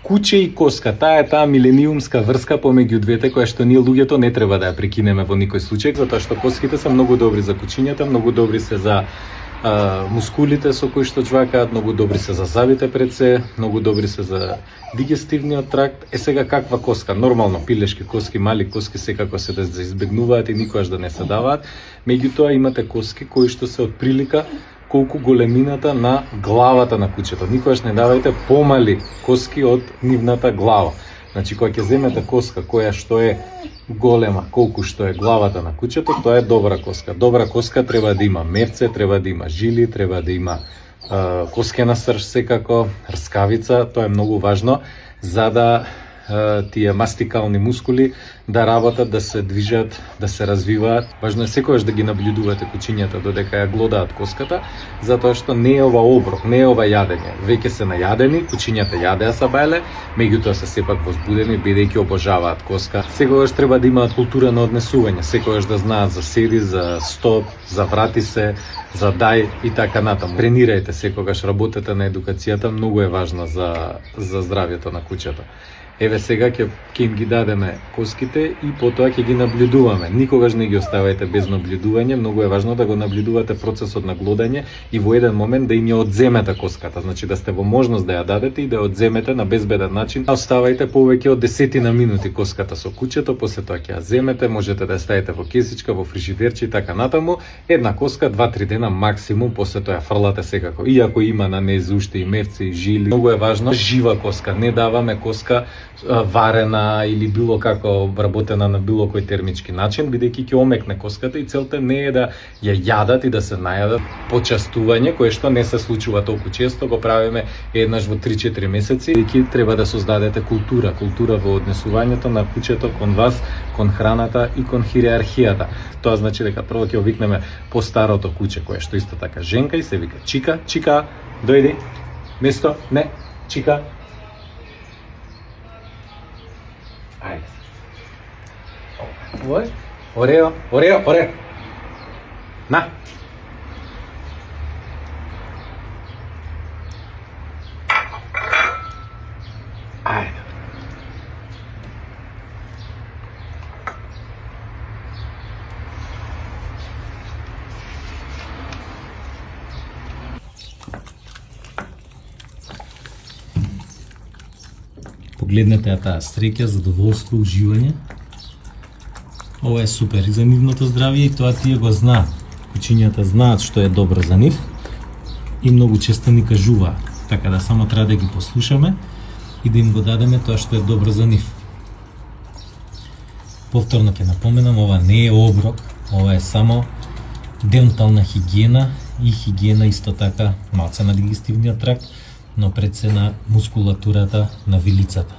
Куче и коска, таа милениумска врска помеѓу двете, која што ние луѓето не треба да ја прекинеме во никој случај, затоа што коските се многу добри за кучињата, многу добри се за мускулите со кои што џвакаат, многу добри се за зъбите пред се, многу добри се за дигестивниот тракт. Сега каква коска? Нормално пилешки коски, мали коски секако се да избегнуваат и никогаш да не се даваат. Меѓутоа имате коски кои што се од прилика колку големината на главата на кучето. Никогаш не давајте помали коски од нивната глава. Значи, кога ќе земете коска која што е голема, колку што е главата на кучето, тоа е добра коска. Добра коска треба да има мерце, треба да има жили, треба да има коскена срж секако, рскавица, тоа е многу важно, за да тие мастикални мускули да работат, да се движат, да се развиваат. Важно е секогаш да ги наблюдувате кучињата додека ја глодаат коската, затоа што не е ова оброк, не е ова јадење. Веќе се најадени, кучињата јадеа сабајле, меѓутоа се сепак возбудени бидејќи обожаваат коска. Секогаш треба да имаат култура на однесување, секогаш да знаат за седи, за стоп, за врати се, за дај и така натаму. Тренирајте секогаш, работете на едукацијата, многу е важна за здравјето на кучето. Еве сега ќе им ги дадеме коските и потоа ќе ги наблюдуваме. Никогаш не ги оставајте без наблюдување, многу е важно да го наблюдувате процесот на глодање и во еден момент да им ја одземете коската, значи да сте во можност да ја дадете и да ја одземете на безбеден начин. Оставајте повеќе од 10 минути коската со кучето, после тоа ќе ја земете, можете да ја ставите во кесичка, во фрижидерче и така натаму. Една коска 2-3 дена максимум, после тоа ја фрлате секако. Иако има на нејзе уште и мевци и жили, многу е важно жива коска, не даваме коска варена или било како обработена на било кој термички начин, бидејќи ќе омекне коската и целта не е да ја јадат и да се најадат. Почастување, кое што не се случува толку често, го правиме еднаш во 3-4 месеци, бидејќи треба да создадете култура во однесувањето на кучето кон вас, кон храната и кон хиерархијата. Тоа значи дека прво ќе овикнеме постарото куче, кое што исто така женка и се вика Чика, Чика, дојди, место, не, Чика. Ајде. Ой, Орео. На. Ајде. Погледнете ја таа среќа, задоволство, уживање. Ова е супер и за нивното здравје и тоа тие го знаат. Кучињата знаат што е добро за нив и многу често ни кажуваат. Така да само треба да ги послушаме и да им го дадеме тоа што е добро за нив. Повторно ќе напоменам, ова не е оброк, ова е само дентална хигиена и хигиена исто така малце на дигестивниот тракт, но пред се на мускулатурата на вилицата.